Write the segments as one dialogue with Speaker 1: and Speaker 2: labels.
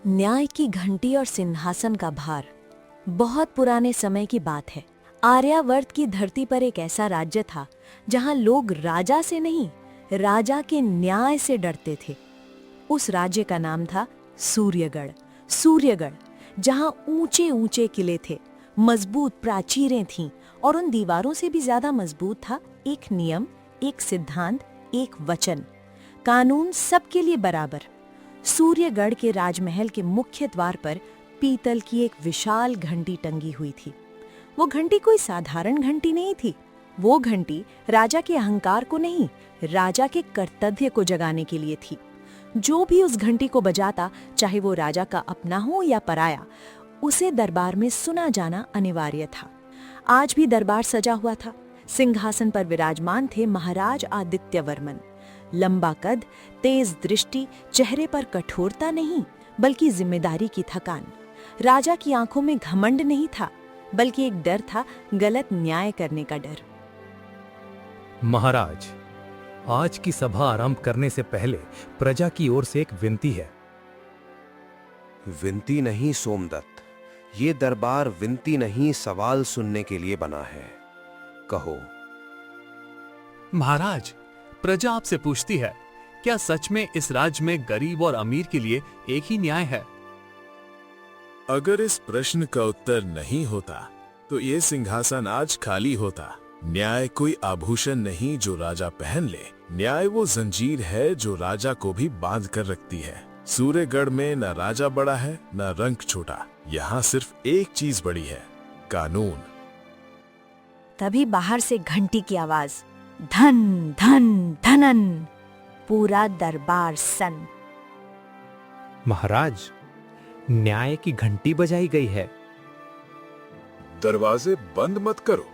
Speaker 1: न्याय की घंटी और सिंहासन का भार बहुत पुराने समय की बात है। आर्यावर्त की धरती पर एक ऐसा राज्य था जहां लोग राजा से नहीं, राजा के न्याय से डरते थे। उस राज्य का नाम था सूर्यगढ़। सूर्यगढ़, जहां ऊंचे ऊंचे किले थे, मजबूत प्राचीरें थीं और उन दीवारों से भी ज्यादा मजबूत था एक नियम, एक सिद्धांत, एक वचन। कानून सबके लिए बराबर। सूर्यगढ़ के राजमहल के मुख्य द्वार पर पीतल की एक विशाल घंटी टंगी हुई थी। वो घंटी कोई साधारण घंटी नहीं थी। वो घंटी राजा के अहंकार को नहीं, राजा के कर्तव्य को जगाने के लिए थी। जो भी उस घंटी को बजाता, चाहे वो राजा का अपना हो या पराया, उसे दरबार में सुना जाना अनिवार्य था। आज भी दरबार सजा हुआ था। सिंहासन पर विराजमान थे महाराज आदित्य वर्मन। लंबा कद, तेज दृष्टि, चेहरे पर कठोरता नहीं बल्कि जिम्मेदारी की थकान। राजा की आंखों में घमंड नहीं था, बल्कि एक डर था, गलत न्याय करने का डर।
Speaker 2: महाराज, आज की सभा आरंभ करने से पहले प्रजा की ओर से एक विनती है।
Speaker 3: विनती नहीं सोमदत्त, ये दरबार विनती नहीं सवाल सुनने के लिए बना है। कहो।
Speaker 4: महाराज, प्रजा आपसे पूछती है, क्या सच में इस राज्य में गरीब और अमीर के लिए एक ही न्याय है?
Speaker 5: अगर इस प्रश्न का उत्तर नहीं होता तो ये सिंहासन आज खाली होता। न्याय कोई आभूषण नहीं जो राजा पहन ले। न्याय वो जंजीर है जो राजा को भी बांध कर रखती है। सूर्यगढ़ में न राजा बड़ा है न रंक छोटा। यहाँ सिर्फ एक चीज बड़ी है, कानून।
Speaker 1: तभी बाहर से घंटी की आवाज, धन धन धनन। पूरा दरबार सन।
Speaker 2: महाराज, न्याय की घंटी बजाई गई है।
Speaker 5: दरवाजे बंद मत करो।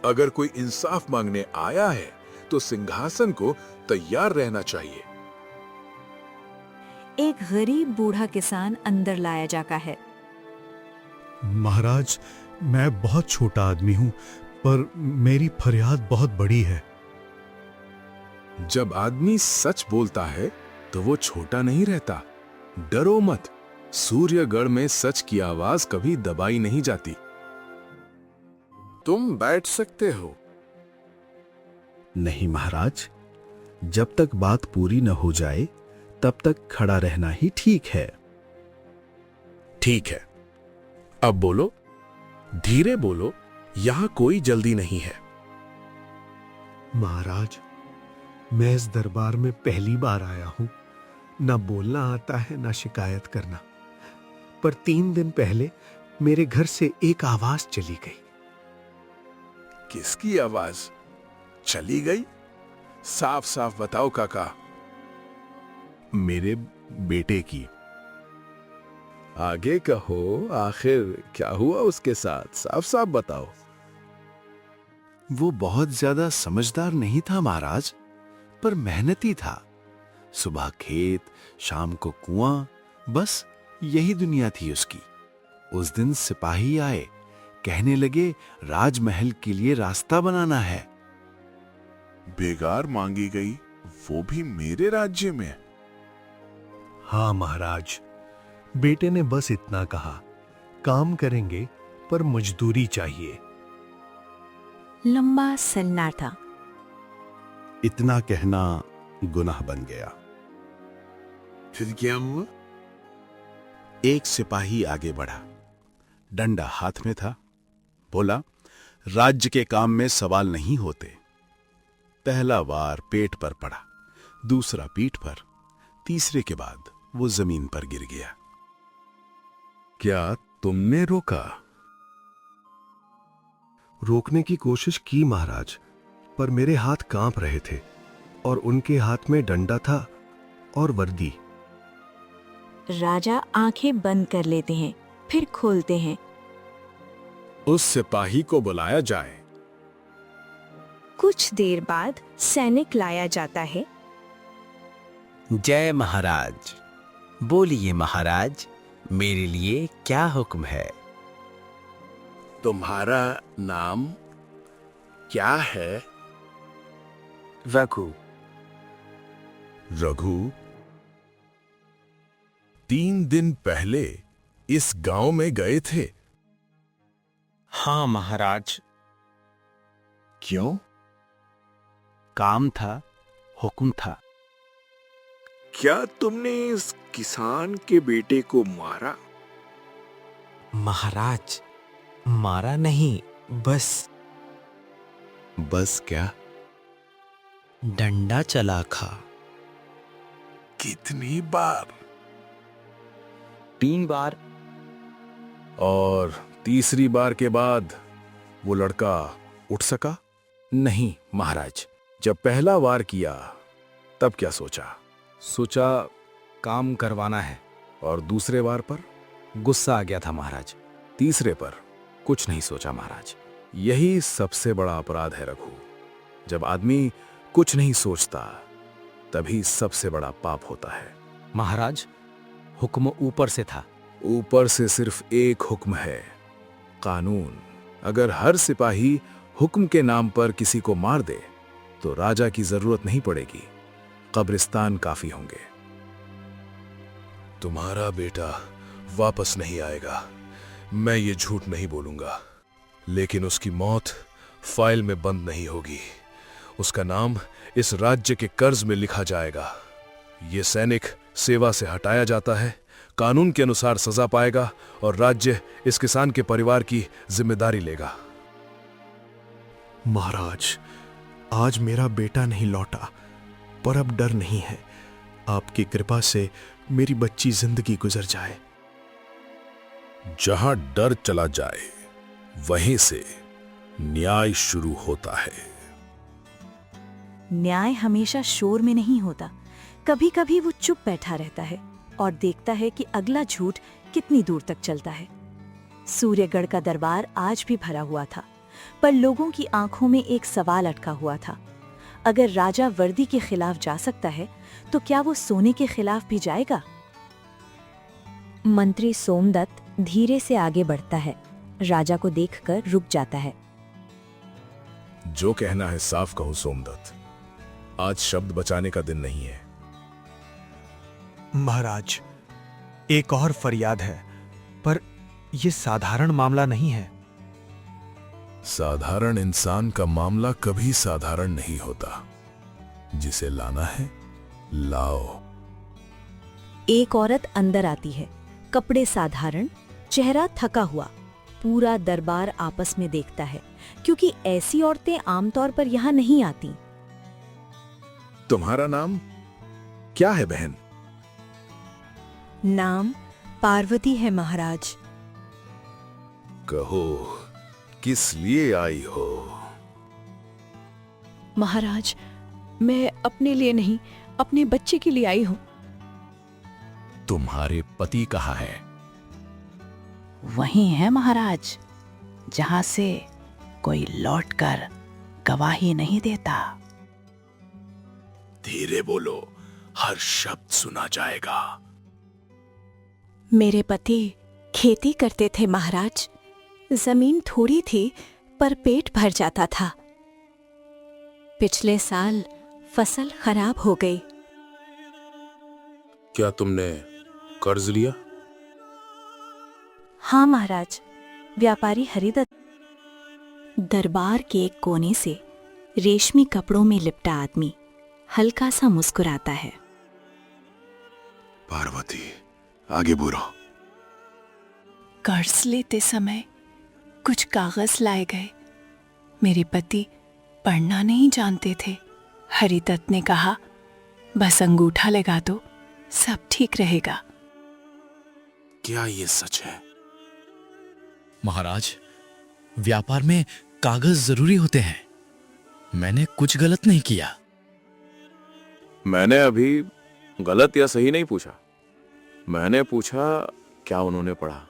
Speaker 5: अगर कोई इंसाफ मांगने आया है तो सिंहासन को तैयार रहना चाहिए।
Speaker 1: एक गरीब बूढ़ा किसान अंदर लाया जाता है।
Speaker 6: महाराज, मैं बहुत छोटा आदमी हूं, पर मेरी फरियाद बहुत बड़ी है।
Speaker 5: जब आदमी सच बोलता है तो वो छोटा नहीं रहता। डरो मत, सूर्यगढ़ में सच की आवाज कभी दबाई नहीं जाती। तुम बैठ सकते हो।
Speaker 6: नहीं महाराज, जब तक बात पूरी न हो जाए तब तक खड़ा रहना ही ठीक है।
Speaker 5: ठीक है, अब बोलो, धीरे बोलो, यहां कोई जल्दी नहीं है।
Speaker 6: महाराज, मैं इस दरबार में पहली बार आया हूं। न बोलना आता है न शिकायत करना, पर 3 दिन पहले मेरे घर से एक आवाज चली गई।
Speaker 5: किसकी आवाज चली गई? साफ साफ बताओ काका।
Speaker 6: मेरे बेटे की।
Speaker 5: आगे कहो, आखिर क्या हुआ उसके साथ? साफ साफ बताओ।
Speaker 6: वो बहुत ज्यादा समझदार नहीं था महाराज, पर मेहनती था। सुबह खेत, शाम को कुआं, बस यही दुनिया थी उसकी। उस दिन सिपाही आए, कहने लगे राजमहल के लिए रास्ता बनाना है।
Speaker 5: बेगार मांगी गई, वो भी मेरे राज्य में।
Speaker 6: हाँ महाराज, बेटे ने बस इतना कहा, काम करेंगे पर मजदूरी चाहिए।
Speaker 1: लंबा सन्नाटा था।
Speaker 6: इतना कहना गुनाह बन गया।
Speaker 5: फिर क्या हुआ?
Speaker 6: एक सिपाही आगे बढ़ा, डंडा हाथ में था। बोला, राज्य के काम में सवाल नहीं होते। पहला वार पेट पर पड़ा, दूसरा पीठ पर, तीसरे के बाद वो जमीन पर गिर गया।
Speaker 5: क्या तुमने रोका?
Speaker 6: रोकने की कोशिश की महाराज, पर मेरे हाथ कांप रहे थे और उनके हाथ में डंडा था और वर्दी।
Speaker 1: राजा आंखें बंद कर लेते हैं, फिर खोलते हैं।
Speaker 5: उस सिपाही को बुलाया जाए।
Speaker 1: कुछ देर बाद सैनिक लाया जाता है।
Speaker 7: जय महाराज। बोलिए महाराज, मेरे लिए क्या हुक्म है?
Speaker 5: तुम्हारा नाम क्या है?
Speaker 7: रघु।
Speaker 5: रघु? 3 दिन पहले इस गांव में गए थे।
Speaker 7: हाँ महाराज।
Speaker 6: क्यों?
Speaker 7: काम था, हुक्म था।
Speaker 8: क्या तुमने इस किसान के बेटे को मारा?
Speaker 9: महाराज, मारा नहीं,
Speaker 6: बस क्या?
Speaker 9: डंडा चला खा।
Speaker 5: कितनी बार?
Speaker 7: 3 बार।
Speaker 5: और तीसरी बार के बाद वो लड़का उठ सका?
Speaker 2: नहीं महाराज, जब पहला वार किया तब क्या सोचा? सोचा काम करवाना है। और दूसरे वार पर गुस्सा आ गया था महाराज। तीसरे पर कुछ नहीं सोचा महाराज। यही सबसे बड़ा अपराध है रघु। जब आदमी कुछ नहीं सोचता तभी सबसे बड़ा पाप होता है।
Speaker 9: महाराज, हुक्म ऊपर से था।
Speaker 2: ऊपर से सिर्फ एक हुक्म है, कानून। अगर हर सिपाही हुक्म के नाम पर किसी को मार दे तो राजा की जरूरत नहीं पड़ेगी, कब्रिस्तान काफी होंगे।
Speaker 5: तुम्हारा बेटा वापस नहीं आएगा, मैं ये झूठ नहीं बोलूंगा, लेकिन उसकी मौत फाइल में बंद नहीं होगी। उसका नाम इस राज्य के कर्ज में लिखा जाएगा। ये सैनिक सेवा से हटाया जाता है, कानून के अनुसार सजा पाएगा और राज्य इस किसान के परिवार की जिम्मेदारी लेगा।
Speaker 8: महाराज, आज मेरा बेटा नहीं लौटा, पर अब डर नहीं है। आपकी कृपा से मेरी बच्ची जिंदगी गुजर जाए।
Speaker 5: जहां डर चला जाए वहीं से न्याय शुरू होता है।
Speaker 1: न्याय हमेशा शोर में नहीं होता। कभी कभी वो चुप बैठा रहता है और देखता है कि अगला झूठ कितनी दूर तक चलता है। सूर्यगढ़ का दरबार आज भी भरा हुआ था, पर लोगों की आंखों में एक सवाल अटका हुआ था। अगर राजा वर्दी के खिलाफ जा सकता है तो क्या वो सोने के खिलाफ भी जाएगा? मंत्री सोमदत्त धीरे से आगे बढ़ता है, राजा को देखकर रुक जाता है।
Speaker 5: जो कहना है साफ कहो सोमदत्त, आज शब्द बचाने का दिन नहीं है।
Speaker 8: महाराज, एक और फरियाद है, पर यह साधारण मामला नहीं है।
Speaker 5: साधारण इंसान का मामला कभी साधारण नहीं होता। जिसे लाना है लाओ।
Speaker 1: एक औरत अंदर आती है, कपड़े साधारण, चेहरा थका हुआ। पूरा दरबार आपस में देखता है, क्योंकि ऐसी औरतें आमतौर पर यहाँ नहीं आती।
Speaker 5: तुम्हारा नाम क्या है बहन?
Speaker 1: नाम पार्वती है महाराज।
Speaker 5: कहो, किस लिए आई हो?
Speaker 10: महाराज, मैं अपने लिए नहीं, अपने बच्चे के लिए आई हूं।
Speaker 5: तुम्हारे पति कहाँ है?
Speaker 10: वहीं है महाराज, जहां से कोई लौटकर गवाही नहीं देता।
Speaker 5: धीरे बोलो, हर शब्द सुना जाएगा।
Speaker 10: मेरे पति खेती करते थे महाराज। जमीन थोड़ी थी, पर पेट भर जाता था। पिछले साल फसल खराब हो गई।
Speaker 5: क्या तुमने कर्ज लिया?
Speaker 10: हाँ महाराज, व्यापारी हरिदत्त। दरबार के एक कोने से रेशमी कपड़ों में लिपटा आदमी हल्का सा मुस्कुराता है।
Speaker 6: पार्वती, आगे बोलो।
Speaker 10: कर्ज लेते समय कुछ कागज लाए गए। मेरे पति पढ़ना नहीं जानते थे। हरिदत्त ने कहा, बस अंगूठा लगा दो, सब ठीक रहेगा।
Speaker 5: क्या ये सच है?
Speaker 9: महाराज, व्यापार में कागज जरूरी होते हैं। मैंने कुछ गलत नहीं किया।
Speaker 11: मैंने अभी गलत या सही नहीं पूछा। मैंने पूछा क्या उन्होंने पढ़ा।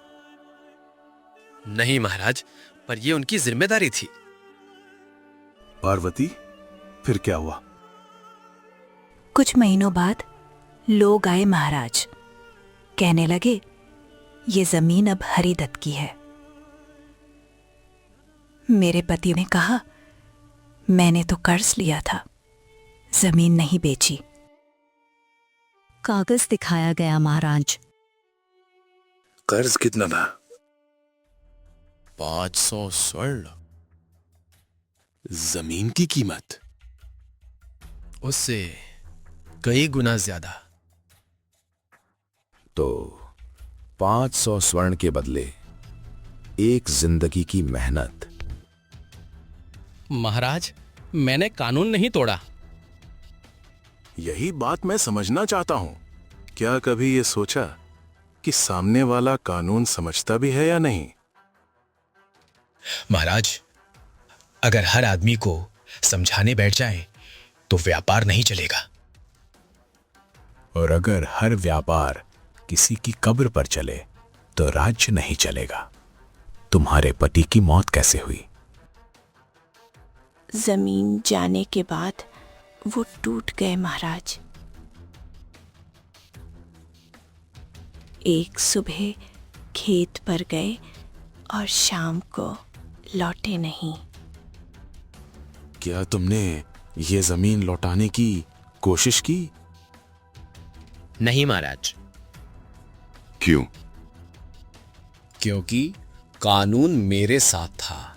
Speaker 9: नहीं महाराज, पर यह उनकी जिम्मेदारी थी।
Speaker 6: पार्वती, फिर क्या हुआ?
Speaker 10: कुछ महीनों बाद लोग आए महाराज। कहने लगे, ये जमीन अब हरिदत्त की है। मेरे पति ने कहा, मैंने तो कर्ज लिया था, जमीन नहीं बेची। कागज दिखाया गया महाराज।
Speaker 5: कर्ज कितना था?
Speaker 9: 500 स्वर्ण। जमीन की कीमत उससे कई गुना ज्यादा।
Speaker 2: तो 500 स्वर्ण के बदले एक जिंदगी की मेहनत।
Speaker 9: महाराज, मैंने कानून नहीं तोड़ा।
Speaker 5: यही बात मैं समझना चाहता हूं। क्या कभी ये सोचा कि सामने वाला कानून समझता भी है या नहीं?
Speaker 9: महाराज, अगर हर आदमी को समझाने बैठ जाए तो व्यापार नहीं चलेगा।
Speaker 2: और अगर हर व्यापार किसी की कब्र पर चले तो राज्य नहीं चलेगा। तुम्हारे पति की मौत कैसे हुई?
Speaker 10: जमीन जाने के बाद वो टूट गए महाराज। एक सुबह खेत पर गए और शाम को लौटे नहीं।
Speaker 5: क्या तुमने ये जमीन लौटाने की कोशिश की?
Speaker 7: नहीं महाराज।
Speaker 6: क्यों?
Speaker 7: क्योंकि कानून मेरे साथ था।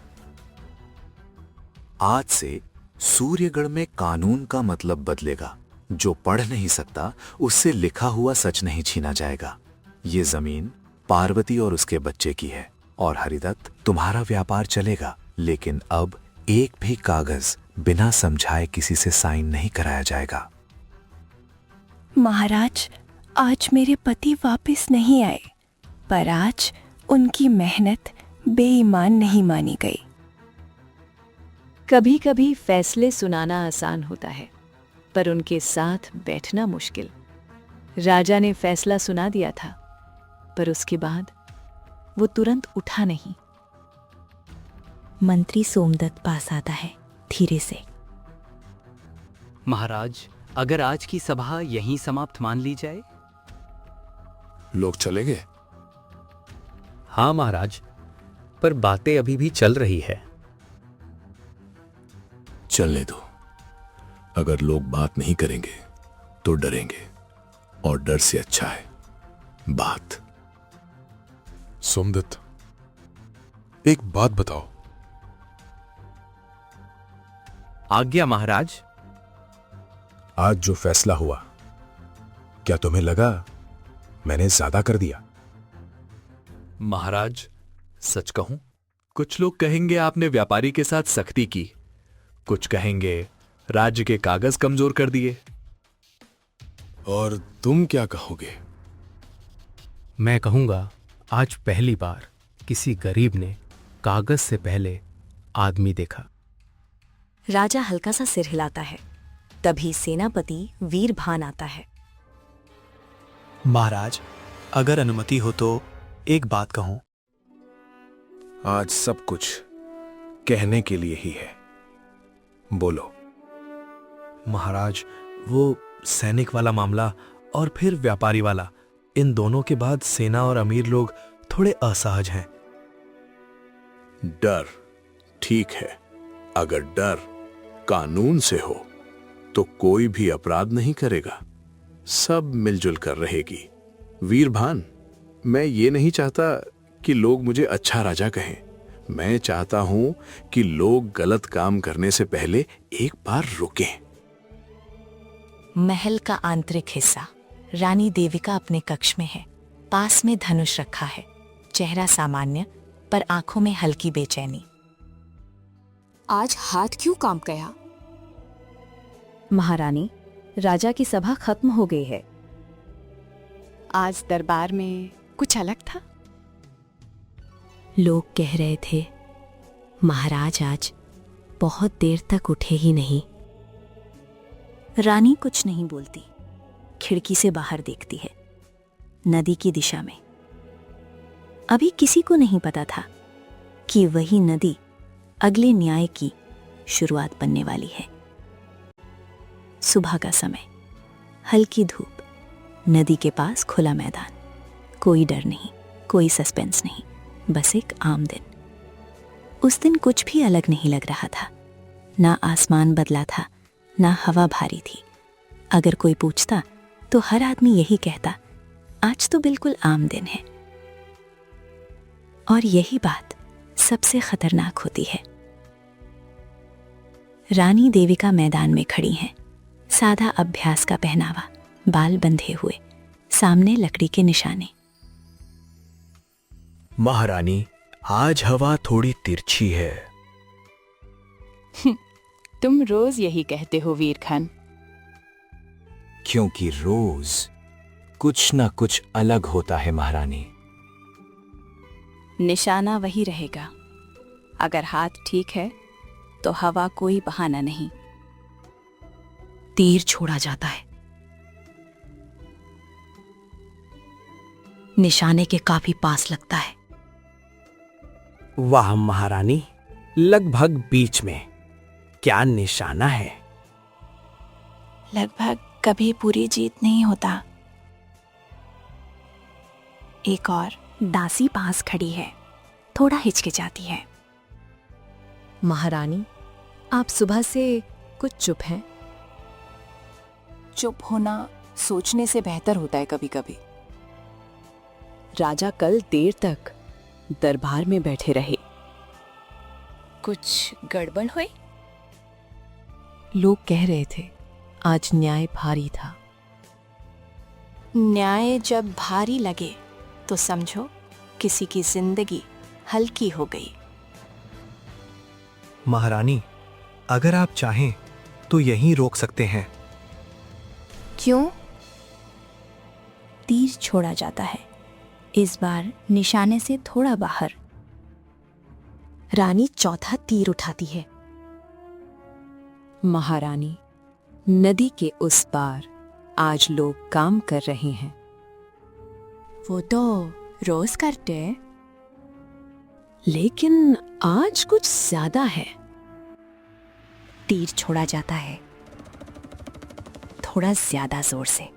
Speaker 12: आज से सूर्यगढ़ में कानून का मतलब बदलेगा। जो पढ़ नहीं सकता उससे लिखा हुआ सच नहीं छीना जाएगा। ये जमीन पार्वती और उसके बच्चे की है और हरिदत्त तुम्हारा व्यापार चलेगा, लेकिन अब एक भी कागज बिना समझाए किसी से साइन नहीं कराया जाएगा।
Speaker 10: महाराज, आज मेरे पति वापस नहीं आए, पर आज उनकी मेहनत बेईमान नहीं मानी गई।
Speaker 1: कभी कभी फैसले सुनाना आसान होता है, पर उनके साथ बैठना मुश्किल। राजा ने फैसला सुना दिया था, पर उसके बाद वो तुरंत उठा नहीं।
Speaker 13: मंत्री सोमदत्त पास आता है धीरे से।
Speaker 14: महाराज, अगर आज की सभा यहीं समाप्त मान ली जाए?
Speaker 2: लोग चले गए?
Speaker 4: हाँ महाराज, पर बातें अभी भी चल रही है।
Speaker 2: चलने दो। अगर लोग बात नहीं करेंगे तो डरेंगे, और डर से अच्छा है बात।
Speaker 5: सोमदत्त, एक बात बताओ।
Speaker 4: आज्ञा महाराज।
Speaker 2: आज जो फैसला हुआ, क्या तुम्हें लगा मैंने ज्यादा कर दिया?
Speaker 4: महाराज, सच कहूं, कुछ लोग कहेंगे आपने व्यापारी के साथ सख्ती की, कुछ कहेंगे राज्य के कागज कमजोर कर दिए।
Speaker 2: और तुम क्या कहोगे?
Speaker 15: मैं कहूंगा, आज पहली बार किसी गरीब ने कागज से पहले आदमी देखा।
Speaker 1: राजा हल्का सा सिर हिलाता है। तभी सेनापति वीरभान आता है।
Speaker 8: महाराज, अगर अनुमति हो तो एक बात कहूं।
Speaker 2: आज सब कुछ कहने के लिए ही है, बोलो।
Speaker 8: महाराज, वो सैनिक वाला मामला और फिर व्यापारी वाला, इन दोनों के बाद सेना और अमीर लोग थोड़े असहज हैं।
Speaker 2: डर ठीक है। अगर डर कानून से हो तो कोई भी अपराध नहीं करेगा, सब मिलजुल कर रहेगी। वीरभान, मैं ये नहीं चाहता कि लोग मुझे अच्छा राजा कहें। मैं चाहता हूं कि लोग गलत काम करने से पहले एक बार रुकें।
Speaker 13: महल का आंतरिक हिस्सा। रानी देविका अपने कक्ष में है। पास में धनुष रखा है। चेहरा सामान्य, पर आंखों में हल्की बेचैनी।
Speaker 16: आज हाथ क्यों काम गया?
Speaker 1: महारानी, राजा की सभा खत्म हो गई है।
Speaker 10: आज दरबार में कुछ अलग था।
Speaker 13: लोग कह रहे थे महाराज आज बहुत देर तक उठे ही नहीं। रानी कुछ नहीं बोलती, खिड़की से बाहर देखती है, नदी की दिशा में। अभी किसी को नहीं पता था कि वही नदी अगले न्याय की शुरुआत बनने वाली है। सुबह का समय, हल्की धूप, नदी के पास खुला मैदान। कोई डर नहीं, कोई सस्पेंस नहीं, बस एक आम दिन। उस दिन कुछ भी अलग नहीं लग रहा था। ना आसमान बदला था, ना हवा भारी थी। अगर कोई पूछता तो हर आदमी यही कहता, आज तो बिल्कुल आम दिन है। और यही बात सबसे खतरनाक होती है। रानी देविका मैदान में खड़ी हैं, सादा अभ्यास का पहनावा, बाल बंधे हुए, सामने लकड़ी के निशाने।
Speaker 8: महारानी, आज हवा थोड़ी तिरछी है।
Speaker 10: तुम रोज यही कहते हो वीर खान।
Speaker 12: क्योंकि रोज कुछ ना कुछ अलग होता है महारानी।
Speaker 10: निशाना वही रहेगा। अगर हाथ ठीक है तो हवा कोई बहाना नहीं।
Speaker 13: तीर छोड़ा जाता है। निशाने के काफी पास लगता है।
Speaker 8: वाह महारानी, लगभग बीच में। क्या निशाना है?
Speaker 10: लगभग कभी पूरी जीत नहीं होता। एक और दासी पास खड़ी है, थोड़ा हिचकिचाती है।
Speaker 1: महारानी, आप सुबह से कुछ चुप हैं।
Speaker 16: चुप होना सोचने से बेहतर होता है कभी कभी।
Speaker 1: राजा कल देर तक दरबार में बैठे रहे।
Speaker 16: कुछ गड़बड़ हुई?
Speaker 1: लोग कह रहे थे आज न्याय भारी था।
Speaker 10: न्याय जब भारी लगे तो समझो किसी की जिंदगी हल्की हो गई।
Speaker 8: महारानी, अगर आप चाहें तो यहीं रोक सकते हैं।
Speaker 10: क्यों?
Speaker 13: तीर छोड़ा जाता है, इस बार निशाने से थोड़ा बाहर।
Speaker 1: रानी चौथा तीर उठाती है। महारानी, नदी के उस पार आज लोग काम कर रहे हैं।
Speaker 10: वो तो रोज करते हैं।
Speaker 1: लेकिन आज कुछ ज्यादा है।
Speaker 13: तीर छोड़ा जाता है, थोड़ा ज्यादा जोर से।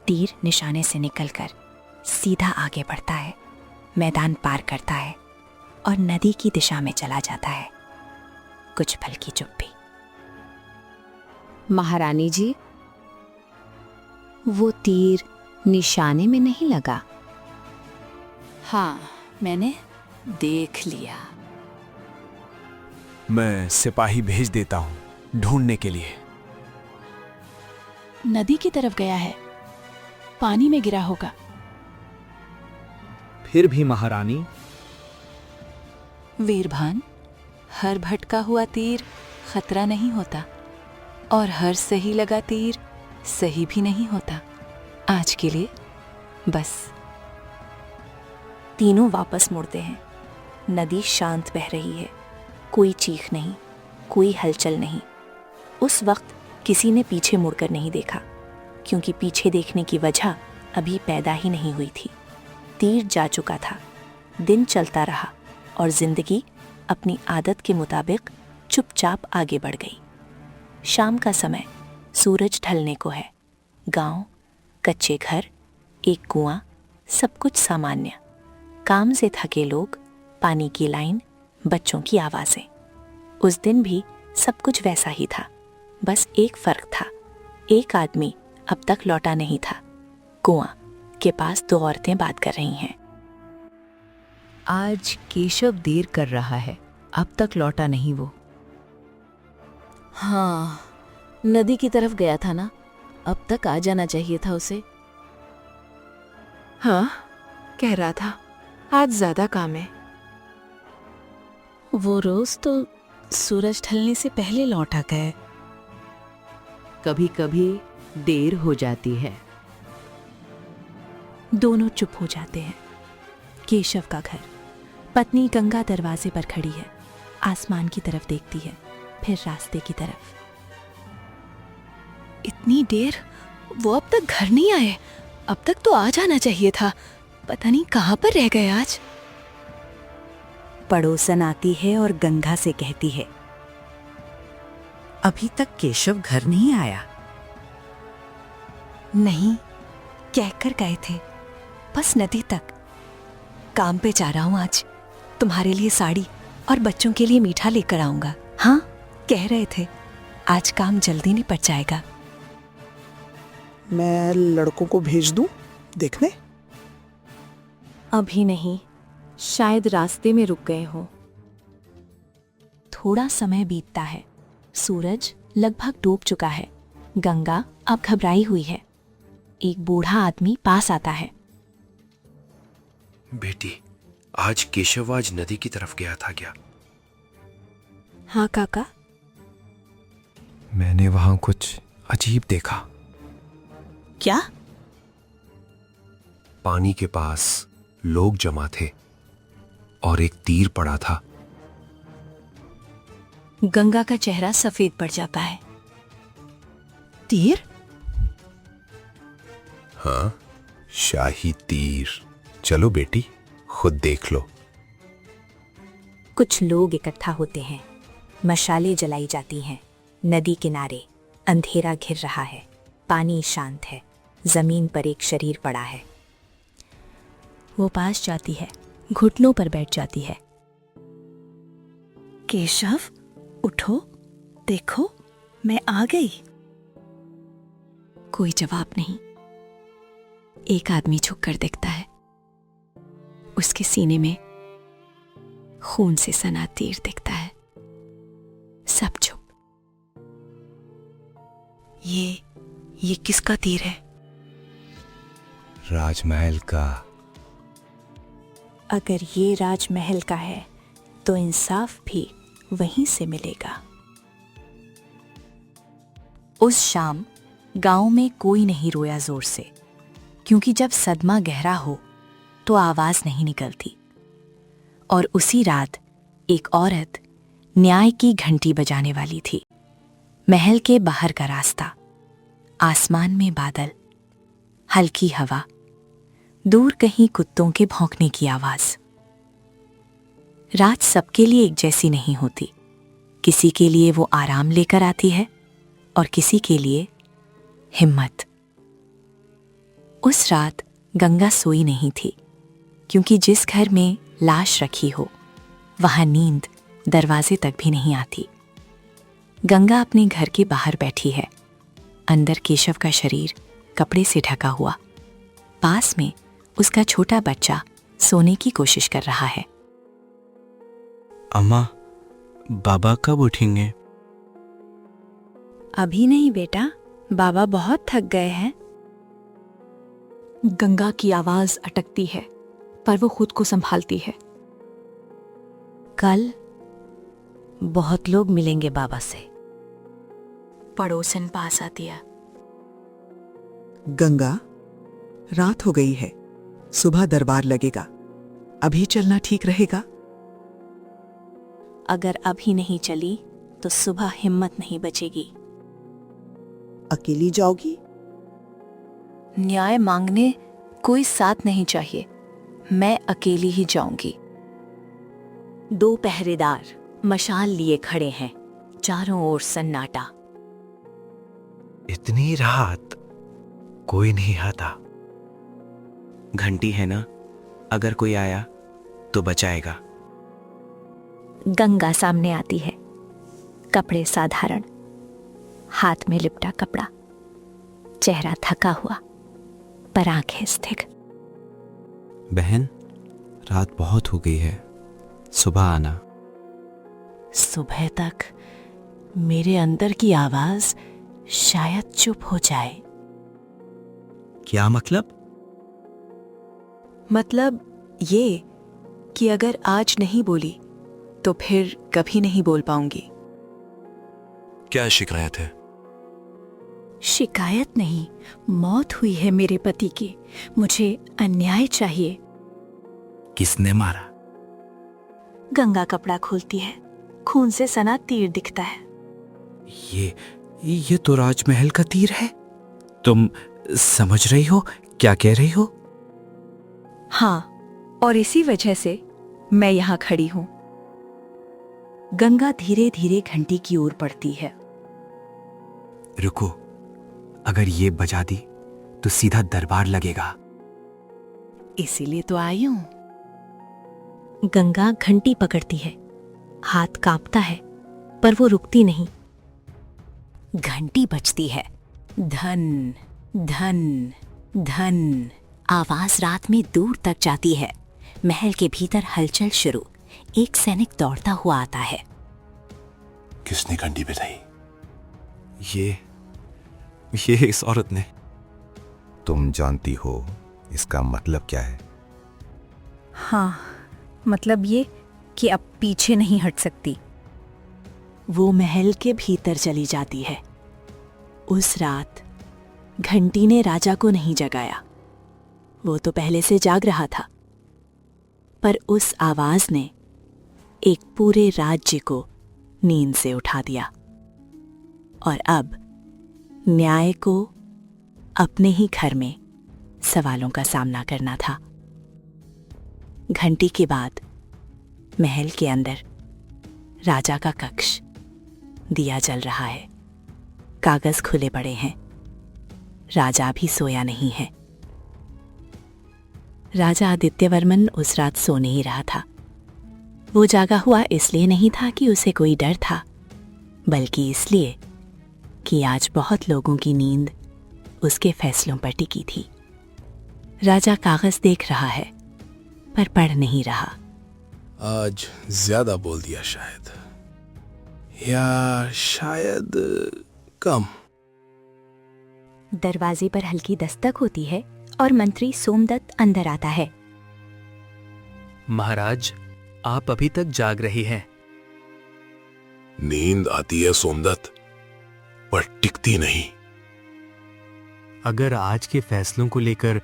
Speaker 13: तीर निशाने से निकलकर सीधा आगे बढ़ता है, मैदान पार करता है और नदी की दिशा में चला जाता है। कुछ पल की चुप्पी।
Speaker 1: महारानी जी, वो तीर निशाने में नहीं लगा।
Speaker 10: हाँ, मैंने देख लिया।
Speaker 8: मैं सिपाही भेज देता हूं ढूंढने के लिए।
Speaker 10: नदी की तरफ गया है, पानी में गिरा होगा।
Speaker 8: फिर भी महारानी,
Speaker 10: वीरभान, हर भटका हुआ तीर खतरा नहीं होता और हर सही लगा तीर सही भी नहीं होता। आज के लिए बस।
Speaker 13: तीनों वापस मुड़ते हैं। नदी शांत बह रही है, कोई चीख नहीं, कोई हलचल नहीं। उस वक्त किसी ने पीछे मुड़कर नहीं देखा, क्योंकि पीछे देखने की वजह अभी पैदा ही नहीं हुई थी। तीर जा चुका था, दिन चलता रहा और जिंदगी अपनी आदत के मुताबिक चुपचाप आगे बढ़ गई। शाम का समय, सूरज ढलने को है। गांव, कच्चे घर, एक कुआं, सब कुछ सामान्य। काम से थके लोग, पानी की लाइन, बच्चों की आवाजें। उस दिन भी सब कुछ वैसा ही था, बस एक फर्क था। एक आदमी अब तक लौटा नहीं था। कुआं के पास दो औरतें बात कर रही हैं।
Speaker 1: आज केशव देर कर रहा है, अब तक लौटा नहीं वो। हाँ, नदी की तरफ गया था ना, अब तक आ जाना चाहिए था उसे।
Speaker 10: हाँ, कह रहा था आज ज्यादा काम है। वो रोज तो सूरज ढलने से पहले लौट आ गए।
Speaker 1: कभी कभी देर हो जाती है।
Speaker 13: दोनों चुप हो जाते हैं। केशव का घर, पत्नी गंगा दरवाजे पर खड़ी है, आसमान की तरफ देखती है, फिर रास्ते की तरफ।
Speaker 10: इतनी देर? वो अब तक घर नहीं आए? अब तक तो आ जाना चाहिए था। पता नहीं कहाँ पर रह गए आज।
Speaker 13: पड़ोसन आती है और गंगा से कहती है,
Speaker 17: अभी तक केशव घर नहीं आया।
Speaker 13: नहीं, कहकर गए थे, बस नदी तक। काम पे जा रहा हूं आज, तुम्हारे लिए साड़ी और बच्चों के लिए मीठा लेकर आऊंगा। हाँ, कह रहे थे आज काम जल्दी निपट जाएगा।
Speaker 18: मैं लड़कों को भेज दूं देखने?
Speaker 13: अभी नहीं,
Speaker 1: शायद रास्ते में रुक गए हों।
Speaker 13: थोड़ा समय बीतता है। सूरज लगभग डूब चुका है। गंगा अब घबराई हुई है। एक बूढ़ा आदमी पास आता है।
Speaker 3: बेटी, आज केशव आज नदी की तरफ गया था क्या?
Speaker 1: हाँ काका।
Speaker 3: मैंने वहां कुछ अजीब देखा।
Speaker 17: क्या?
Speaker 3: पानी के पास लोग जमा थे और एक तीर पड़ा था।
Speaker 13: गंगा का चेहरा सफेद पड़ जाता है।
Speaker 17: तीर?
Speaker 3: हाँ, शाही तीर। चलो बेटी, खुद देख लो।
Speaker 13: कुछ लोग इकट्ठा होते हैं। मशालें जलाई जाती हैं। नदी किनारे अंधेरा घिर रहा है। पानी शांत है। जमीन पर एक शरीर पड़ा है। वो पास जाती है, घुटनों पर बैठ जाती है।
Speaker 17: केशव, उठो, देखो, मैं आ गई।
Speaker 13: कोई जवाब नहीं। एक आदमी झुककर देखता है। उसके सीने में खून से सना तीर दिखता है। सब चुप।
Speaker 17: ये किसका तीर है?
Speaker 3: राजमहल का।
Speaker 13: अगर ये राजमहल का है तो इंसाफ भी वहीं से मिलेगा। उस शाम गांव में कोई नहीं रोया जोर से, क्योंकि जब सदमा गहरा हो तो आवाज नहीं निकलती। और उसी रात एक औरत न्याय की घंटी बजाने वाली थी। महल के बाहर का रास्ता, आसमान में बादल, हल्की हवा, दूर कहीं कुत्तों के भौंकने की आवाज। रात सबके लिए एक जैसी नहीं होती। किसी के लिए वो आराम लेकर आती है और किसी के लिए हिम्मत। उस रात गंगा सोई नहीं थी, क्योंकि जिस घर में लाश रखी हो वहां नींद दरवाजे तक भी नहीं आती। गंगा अपने घर के बाहर बैठी है। अंदर केशव का शरीर कपड़े से ढका हुआ। पास में उसका छोटा बच्चा सोने की कोशिश कर रहा है।
Speaker 8: अम्मा, बाबा कब उठेंगे?
Speaker 17: अभी नहीं बेटा, बाबा बहुत थक गए हैं।
Speaker 1: गंगा की आवाज अटकती है, पर वो खुद को संभालती है।
Speaker 13: कल बहुत लोग मिलेंगे बाबा से। पड़ोसन पास आती है।
Speaker 18: गंगा, रात हो गई है, सुबह दरबार लगेगा। अभी चलना ठीक रहेगा?
Speaker 13: अगर अभी नहीं चली तो सुबह हिम्मत नहीं बचेगी।
Speaker 18: अकेली जाओगी?
Speaker 13: न्याय मांगने कोई साथ नहीं चाहिए। मैं अकेली ही जाऊंगी। 2 पहरेदार मशाल लिए खड़े हैं। चारों ओर सन्नाटा।
Speaker 8: इतनी रात कोई नहीं आता। घंटी है ना, अगर कोई आया तो बचाएगा।
Speaker 13: गंगा सामने आती है। कपड़े साधारण, हाथ में लिपटा कपड़ा, चेहरा थका हुआ, पर आंखें स्थिर।
Speaker 8: बहन, रात बहुत हो गई है, सुबह आना।
Speaker 13: सुबह तक मेरे अंदर की आवाज शायद चुप हो जाए।
Speaker 8: क्या मतलब?
Speaker 10: मतलब ये कि अगर आज नहीं बोली तो फिर कभी नहीं बोल पाऊंगी।
Speaker 8: क्या शिकायत है?
Speaker 17: शिकायत नहीं, मौत हुई है मेरे पति की। मुझे अन्याय चाहिए।
Speaker 8: किसने मारा?
Speaker 13: गंगा कपड़ा खोलती है। खून से सना तीर दिखता है।
Speaker 8: ये तो राजमहल का तीर है। तुम समझ रही हो क्या कह रही हो?
Speaker 10: हाँ, और इसी वजह से मैं यहां खड़ी हूं।
Speaker 13: गंगा धीरे धीरे घंटी की ओर बढ़ती है।
Speaker 8: रुको, अगर ये बजा दी तो सीधा दरबार लगेगा।
Speaker 13: इसीलिए तो आई हूं। गंगा घंटी पकड़ती है। हाथ कांपता है, पर वो रुकती नहीं। घंटी बजती है। धन धन धन। आवाज रात में दूर तक जाती है। महल के भीतर हलचल शुरू। एक सैनिक दौड़ता हुआ आता है।
Speaker 6: किसने घंटी बजाई? ये इस औरत ने।
Speaker 3: तुम जानती हो इसका मतलब क्या है?
Speaker 17: हाँ, मतलब ये कि अब पीछे नहीं हट सकती।
Speaker 13: वो महल के भीतर चली जाती है। उस रात घंटी ने राजा को नहीं जगाया, वो तो पहले से जाग रहा था, पर उस आवाज ने एक पूरे राज्य को नींद से उठा दिया। और अब न्याय को अपने ही घर में सवालों का सामना करना था। घंटी के बाद महल के अंदर राजा का कक्ष, दिया जल रहा है, कागज खुले पड़े हैं। राजा भी सोया नहीं है। राजा आदित्यवर्मन उस रात सो नहीं रहा था। वो जागा हुआ इसलिए नहीं था कि उसे कोई डर था, बल्कि इसलिए कि आज बहुत लोगों की नींद उसके फैसलों पर टिकी थी। राजा कागज देख रहा है पर पढ़ नहीं रहा।
Speaker 2: आज ज्यादा बोल दिया शायद, या शायद कम।
Speaker 17: दरवाजे पर हल्की दस्तक होती है और मंत्री सोमदत्त अंदर आता है।
Speaker 8: महाराज, आप अभी तक जाग रही हैं।
Speaker 5: नींद आती है सोमदत्त, पर टिकती नहीं।
Speaker 8: अगर आज के फैसलों को लेकर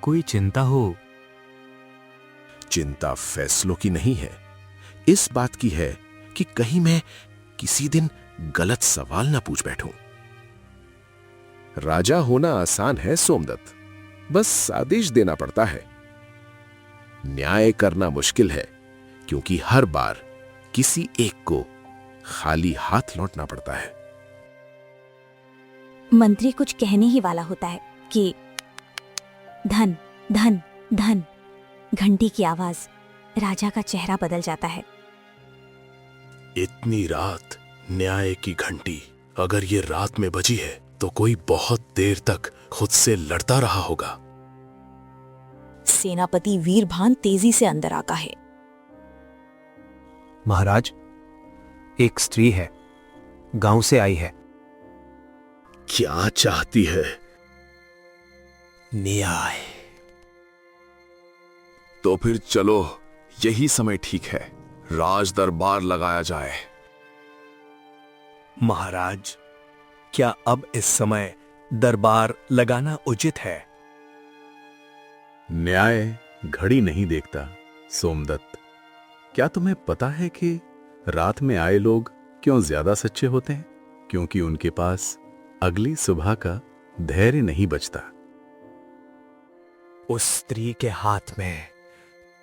Speaker 8: कोई चिंता हो।
Speaker 5: चिंता फैसलों की नहीं है, इस बात की है कि कहीं मैं किसी दिन गलत सवाल ना पूछ बैठूं। राजा होना आसान है सोमदत्त, बस आदेश देना पड़ता है। न्याय करना मुश्किल है, क्योंकि हर बार किसी एक को खाली हाथ लौटना पड़ता है।
Speaker 17: मंत्री कुछ कहने ही वाला होता है कि धन धन धन। घंटी की आवाज, राजा का चेहरा बदल जाता है।
Speaker 5: इतनी रात न्याय की घंटी, अगर ये रात में बजी है तो कोई बहुत देर तक खुद से लड़ता रहा होगा।
Speaker 17: सेनापति वीरभान तेजी से अंदर आता है।
Speaker 8: महाराज, एक स्त्री है, गांव से आई है।
Speaker 5: क्या चाहती है?
Speaker 8: न्याय।
Speaker 11: तो फिर चलो, यही समय ठीक है, राज दरबार लगाया जाए।
Speaker 8: महाराज, क्या अब इस समय दरबार लगाना उचित है?
Speaker 2: न्याय घड़ी नहीं देखता सोमदत्त। क्या तुम्हें पता है कि रात में आए लोग क्यों ज्यादा सच्चे होते हैं? क्योंकि उनके पास अगली सुबह का धैर्य नहीं बचता।
Speaker 8: उस स्त्री के हाथ में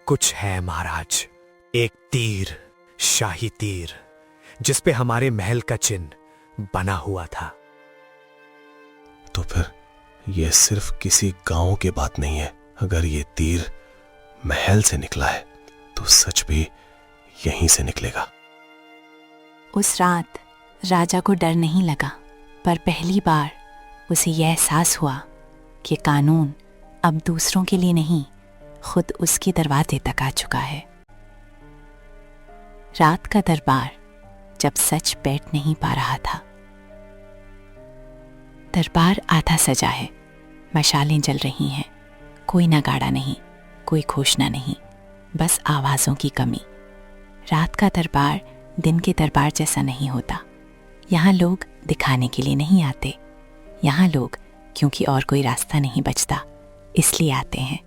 Speaker 8: कुछ है महाराज, एक तीर, शाही तीर, जिस पे हमारे महल का चिन्ह बना हुआ था।
Speaker 5: तो फिर यह सिर्फ किसी गांव की बात नहीं है। अगर ये तीर महल से निकला है तो सच भी यहीं से निकलेगा।
Speaker 13: उस रात राजा को डर नहीं लगा, पर पहली बार उसे यह एहसास हुआ कि कानून अब दूसरों के लिए नहीं, खुद उसके दरवाजे तक आ चुका है। रात का दरबार जब सच बैठ नहीं पा रहा था। दरबार आधा सजा है, मशालें जल रही हैं, कोई नगाड़ा नहीं, कोई घोषणा नहीं, बस आवाजों की कमी। रात का दरबार दिन के दरबार जैसा नहीं होता। यहाँ लोग दिखाने के लिए नहीं आते, यहाँ लोग क्योंकि और कोई रास्ता नहीं बचता इसलिए आते हैं।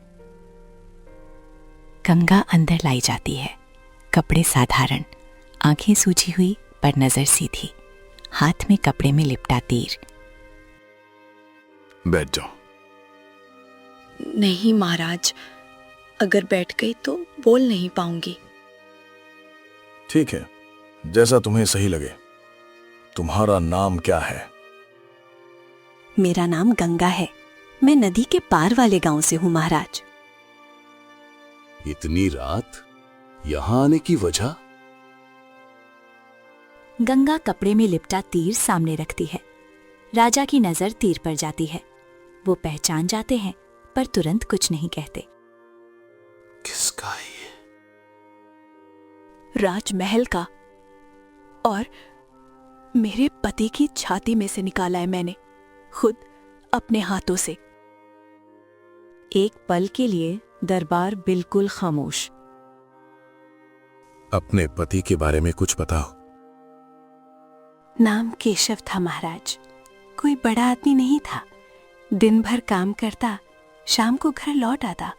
Speaker 13: गंगा अंदर लाई जाती है, कपड़े साधारण, आंखें सूजी हुई पर नजर सीधी, हाथ में कपड़े में लिपटा तीर।
Speaker 2: बैठ जाओ।
Speaker 17: नहीं महाराज, अगर बैठ गई तो बोल नहीं पाऊंगी।
Speaker 2: ठीक है, जैसा तुम्हें सही लगे। तुम्हारा नाम क्या है?
Speaker 17: मेरा नाम गंगा है, मैं नदी के पार वाले गांव से हूं महाराज।
Speaker 2: इतनी रात यहां आने की वजह?
Speaker 17: गंगा कपड़े में लिपटा तीर सामने रखती है। राजा की नजर तीर पर जाती है। वो पहचान जाते हैं पर तुरंत कुछ नहीं कहते।
Speaker 5: किस
Speaker 6: स्काई।
Speaker 10: राजमहल का, और मेरे पति की छाती में से निकाला है मैंने, खुद अपने हाथों से।
Speaker 1: एक पल के लिए दरबार बिल्कुल खामोश।
Speaker 5: अपने पति के बारे में कुछ बताओ।
Speaker 10: नाम केशव था महाराज। कोई बड़ा आदमी नहीं था। दिन भर काम करता, शाम को घर लौट आता।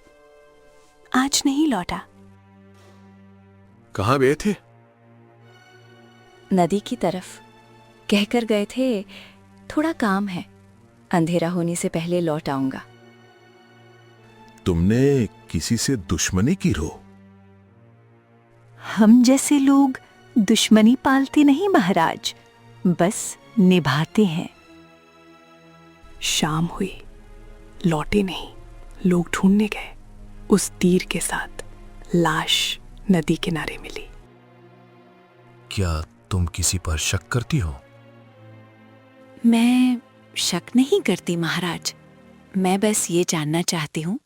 Speaker 10: आज नहीं लौटा।
Speaker 5: कहाँ गए थे?
Speaker 13: नदी की तरफ कहकर गए थे, थोड़ा काम है, अंधेरा होने से पहले लौट आऊंगा।
Speaker 5: तुमने किसी से दुश्मनी की रो?
Speaker 10: हम जैसे लोग दुश्मनी पालते नहीं महाराज, बस निभाते हैं। शाम हुई, लौटे नहीं। लोग ढूंढने गए। उस तीर के साथ लाश नदी किनारे मिली।
Speaker 8: क्या तुम किसी पर शक करती हो?
Speaker 10: मैं शक नहीं करती महाराज। मैं बस ये जानना चाहती हूं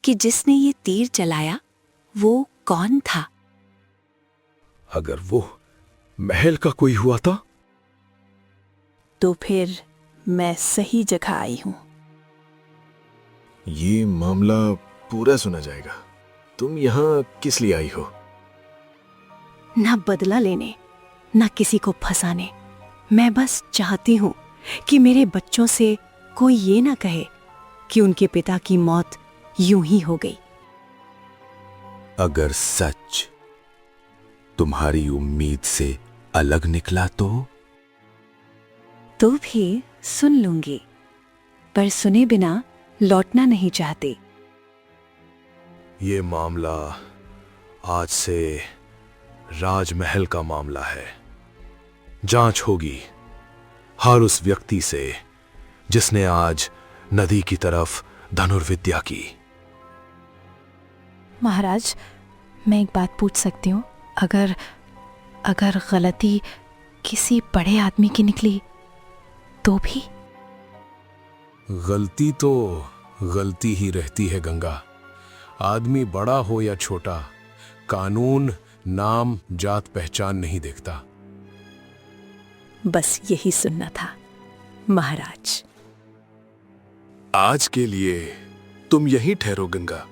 Speaker 10: कि जिसने ये तीर चलाया वो कौन था।
Speaker 2: अगर वो महल का कोई हुआ था
Speaker 10: तो फिर मैं सही जगह आई हूं।
Speaker 2: ये मामला पूरा सुना जाएगा। तुम यहाँ किस लिए आई हो?
Speaker 10: ना बदला लेने, ना किसी को फंसाने। मैं बस चाहती हूं कि मेरे बच्चों से कोई ये ना कहे कि उनके पिता की मौत यूं ही हो गई।
Speaker 6: अगर सच तुम्हारी उम्मीद से अलग निकला
Speaker 10: तो भी सुन लूंगी, पर सुने बिना लौटना नहीं चाहती।
Speaker 2: ये मामला आज से राजमहल का मामला है। जांच होगी हर उस व्यक्ति से जिसने आज नदी की तरफ धनुर्विद्या की।
Speaker 10: महाराज, मैं एक बात पूछ सकती हूँ? अगर गलती किसी बड़े आदमी की निकली तो भी?
Speaker 5: गलती तो गलती ही रहती है गंगा। आदमी बड़ा हो या छोटा, कानून नाम जात पहचान नहीं देखता।
Speaker 10: बस यही सुनना था महाराज।
Speaker 2: आज के लिए तुम यहीं ठहरो गंगा।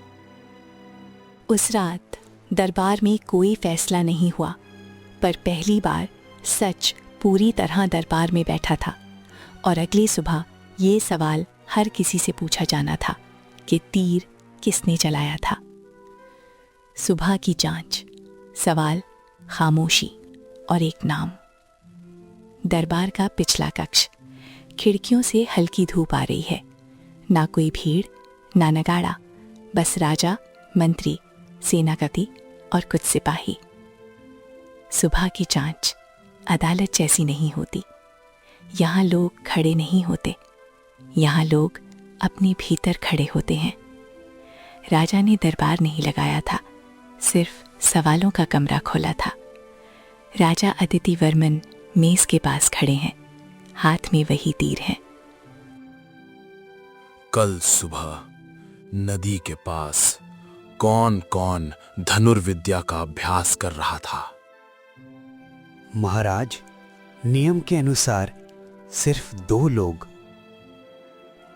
Speaker 10: उस रात दरबार में कोई फैसला नहीं हुआ, पर पहली बार सच पूरी तरह दरबार में बैठा था। और अगली सुबह ये सवाल हर किसी से पूछा जाना था कि तीर किसने चलाया था। सुबह की जांच, सवाल, खामोशी और एक नाम। दरबार का पिछला कक्ष। खिड़कियों से हल्की धूप आ रही है। ना कोई भीड़, ना नगाड़ा, बस राजा, मंत्री, सेनापति और कुछ सिपाही। सुबह की जांच अदालत जैसी नहीं होती। यहाँ लोग खड़े नहीं होते, यहाँ लोग अपने भीतर खड़े होते हैं। राजा ने दरबार नहीं लगाया था, सिर्फ सवालों का कमरा खोला था। राजा अदिति वर्मन मेज के पास खड़े हैं, हाथ में वही तीर है।
Speaker 2: कल सुबह नदी के पास कौन कौन धनुर्विद्या का अभ्यास कर रहा था?
Speaker 19: महाराज, नियम के अनुसार सिर्फ 2 लोग।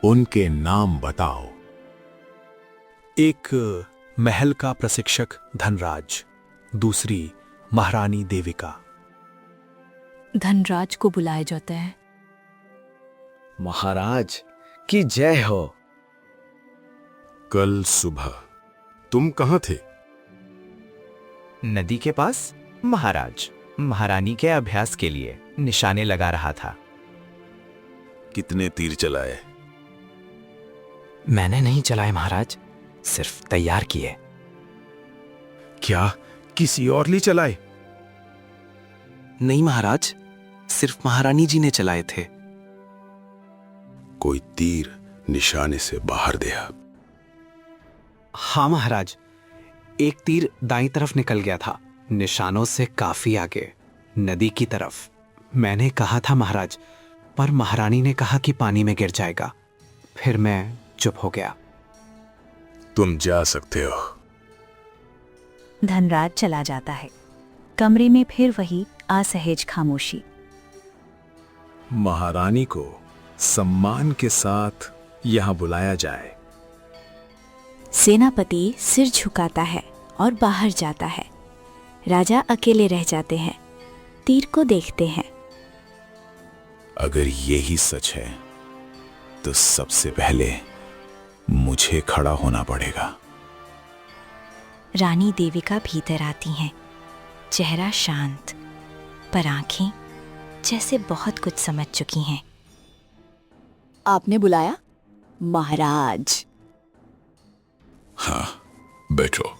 Speaker 6: उनके नाम बताओ।
Speaker 8: एक महल का प्रशिक्षक धनराज, दूसरी महारानी देविका।
Speaker 10: धनराज को बुलाया जाता है।
Speaker 20: महाराज की जय हो।
Speaker 5: कल सुबह तुम कहां थे?
Speaker 12: नदी के पास महाराज, महारानी के अभ्यास के लिए निशाने लगा रहा था।
Speaker 2: कितने तीर चलाए?
Speaker 12: मैंने नहीं चलाए महाराज, सिर्फ तैयार किए।
Speaker 8: क्या किसी और लिए चलाए?
Speaker 20: नहीं महाराज, सिर्फ महारानी जी ने चलाए थे।
Speaker 6: कोई तीर निशाने से बाहर दिया?
Speaker 19: हाँ महाराज, एक तीर दाईं तरफ निकल गया था, निशानों से काफी आगे, नदी की तरफ। मैंने कहा था महाराज, पर महारानी ने कहा कि पानी में गिर जाएगा। फिर मैं चुप हो गया।
Speaker 2: तुम जा सकते हो।
Speaker 13: धनराज चला जाता है। कमरे में फिर वही असहज खामोशी।
Speaker 2: महारानी को सम्मान के साथ यहां बुलाया जाए।
Speaker 13: सेनापति सिर झुकाता है और बाहर जाता है। राजा अकेले रह जाते हैं, तीर को देखते हैं।
Speaker 5: अगर यही सच है तो सबसे पहले मुझे खड़ा होना पड़ेगा।
Speaker 13: रानी देविका भीतर आती हैं, चेहरा शांत, पर आंखें जैसे बहुत कुछ समझ चुकी हैं।
Speaker 16: आपने बुलाया? महाराज।
Speaker 5: हाँ, बैठो।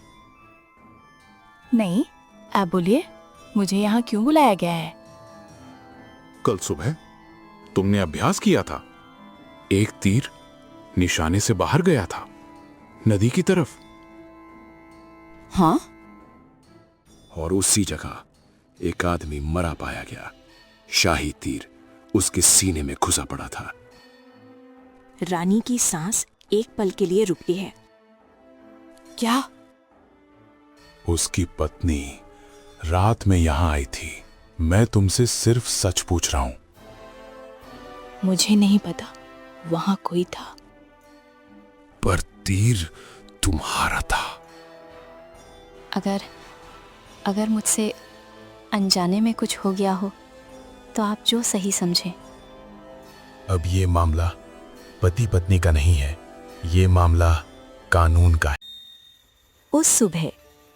Speaker 10: नहीं, आप बोलिए, मुझे यहाँ क्यों बुलाया गया है?
Speaker 11: कल सुबह तुमने अभ्यास किया था। एक तीर निशाने से बाहर गया था, नदी की तरफ।
Speaker 16: हाँ?
Speaker 2: और उसी जगह एक आदमी मरा पाया गया। शाही तीर उसके सीने में घुसा पड़ा था।
Speaker 1: रानी की सांस एक पल के लिए रुकती है।
Speaker 16: क्या?
Speaker 5: उसकी पत्नी रात में यहां आई थी। मैं तुमसे सिर्फ सच पूछ रहा हूं।
Speaker 10: मुझे नहीं पता वहां कोई था।
Speaker 5: पर तीर तुम्हारा था।
Speaker 13: अगर मुझसे अनजाने में कुछ हो गया हो तो आप जो सही समझें।
Speaker 5: अब ये मामला पति पत्नी का नहीं है, ये मामला कानून का है।
Speaker 13: उस सुबह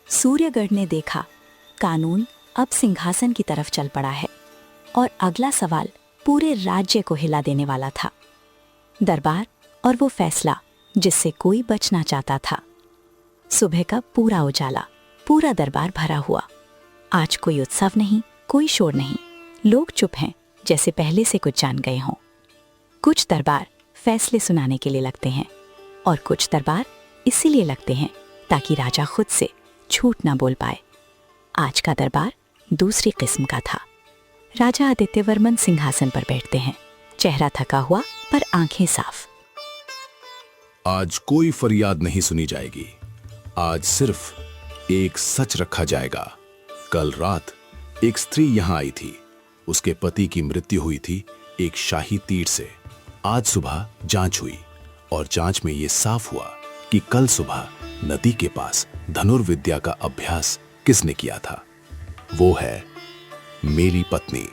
Speaker 13: सूर्यगढ़ ने देखा कानून अब सिंहासन की तरफ चल पड़ा है और अगला सवाल पूरे राज्य को हिला देने वाला था। दरबार और वो फैसला जिससे कोई बचना चाहता था। सुबह का पूरा उजाला, पूरा दरबार भरा हुआ। आज कोई उत्सव नहीं, कोई शोर नहीं। लोग चुप हैं, जैसे पहले से कुछ जान गए हों। कुछ दरबार फैसले सुनाने के लिए लगते हैं और कुछ दरबार इसीलिए लगते हैं ताकि राजा खुद से झूठ ना बोल पाए। आज का दरबार दूसरी किस्म का था। राजा आदित्यवर्मन सिंहासन पर बैठते हैं, चेहरा थका हुआ पर आंखें साफ।
Speaker 2: आज कोई फरियाद नहीं सुनी जाएगी। आज सिर्फ एक सच रखा जाएगा। कल रात एक स्त्री यहां आई थी। उसके पति की मृत्यु हुई थी एक शाही तीर से। आज सुबह जांच हुई और जांच में यह साफ हुआ कि कल सुबह नदी के पास धनुर्विद्या का अभ्यास किसने किया था। वो है मेरी पत्नी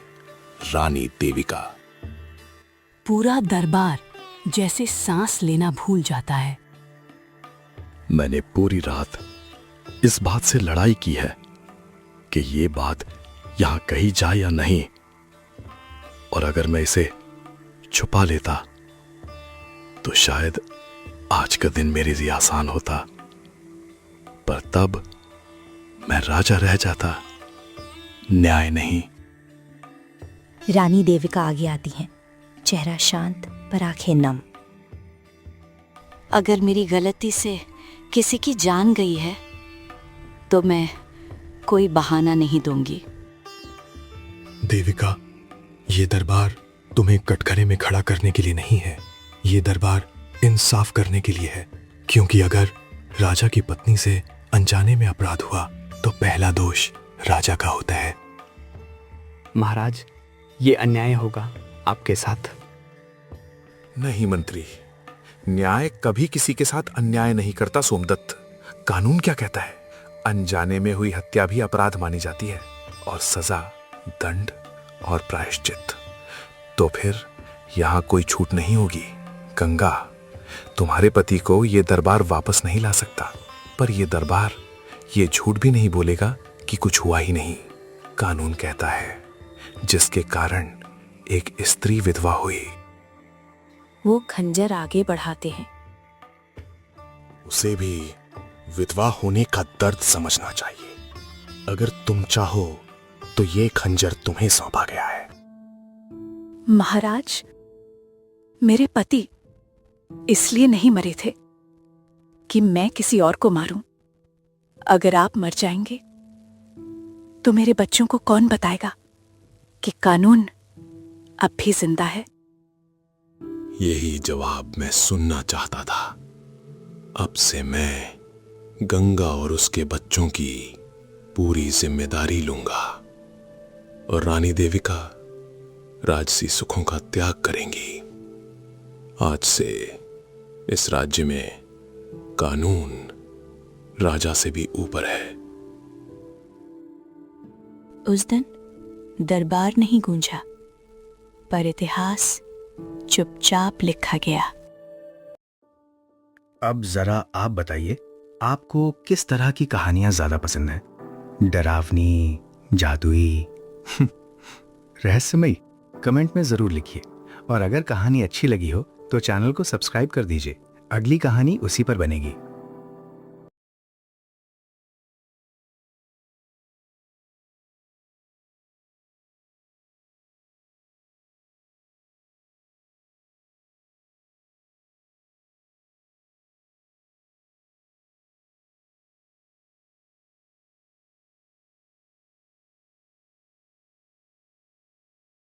Speaker 2: रानी देविका।
Speaker 1: पूरा दरबार जैसे सांस लेना भूल जाता है।
Speaker 6: मैंने पूरी रात इस बात से लड़ाई की है कि ये बात यहां कही जाए या नहीं, और अगर मैं इसे छुपा लेता तो शायद आज का दिन मेरे लिए आसान होता, पर तब मैं राजा रह जाता, न्याय नहीं।
Speaker 13: रानी देविका आगे आती हैं, चेहरा शांत पर आंखें नम। अगर मेरी गलती से किसी की जान गई है तो मैं कोई बहाना नहीं दूंगी।
Speaker 5: देविका, ये दरबार तुम्हें कटघरे में खड़ा करने के लिए नहीं है। ये दरबार इंसाफ करने के लिए है, क्योंकि अगर राजा की पत्नी से अनजाने में अपराध हुआ तो पहला दोष राजा का होता है।
Speaker 19: महाराज, ये अन्याय होगा आपके साथ।
Speaker 12: नहीं मंत्री, न्याय कभी किसी के साथ अन्याय नहीं करता सोमदत्त। कानून क्या कहता है? अनजाने में हुई हत्या भी अपराध मानी जाती है और सजा, दंड और प्रायश्चित। तो फिर यहां कोई छूट नहीं होगी। गंगा, तुम्हारे पति को यह दरबार वापस नहीं ला सकता, पर यह दरबार ये झूठ भी नहीं बोलेगा कि कुछ हुआ ही नहीं। कानून कहता है जिसके कारण एक स्त्री विधवा हुई।
Speaker 1: वो खंजर आगे बढ़ाते हैं।
Speaker 5: उसे भी विधवा होने का दर्द समझना चाहिए। अगर तुम चाहो तो ये खंजर तुम्हें सौंपा गया है।
Speaker 10: महाराज, मेरे पति इसलिए नहीं मरे थे कि मैं किसी और को मारूं। अगर आप मर जाएंगे तो मेरे बच्चों को कौन बताएगा कि कानून अब भी जिंदा है?
Speaker 5: यही जवाब मैं सुनना चाहता था। अब से मैं गंगा और उसके बच्चों की पूरी जिम्मेदारी लूंगा और रानी देविका राजसी सुखों का त्याग करेंगी। आज से इस राज्य में कानून राजा से भी ऊपर है।
Speaker 13: उस दिन दरबार नहीं गूंजा, पर इतिहास चुपचाप लिखा गया।
Speaker 15: अब जरा आप बताइए, आपको किस तरह की कहानियां ज्यादा पसंद हैं? डरावनी, जादुई, रहस्यमयी? कमेंट में जरूर लिखिए। और अगर कहानी अच्छी लगी हो तो चैनल को सब्सक्राइब कर दीजिए। अगली कहानी उसी पर बनेगी।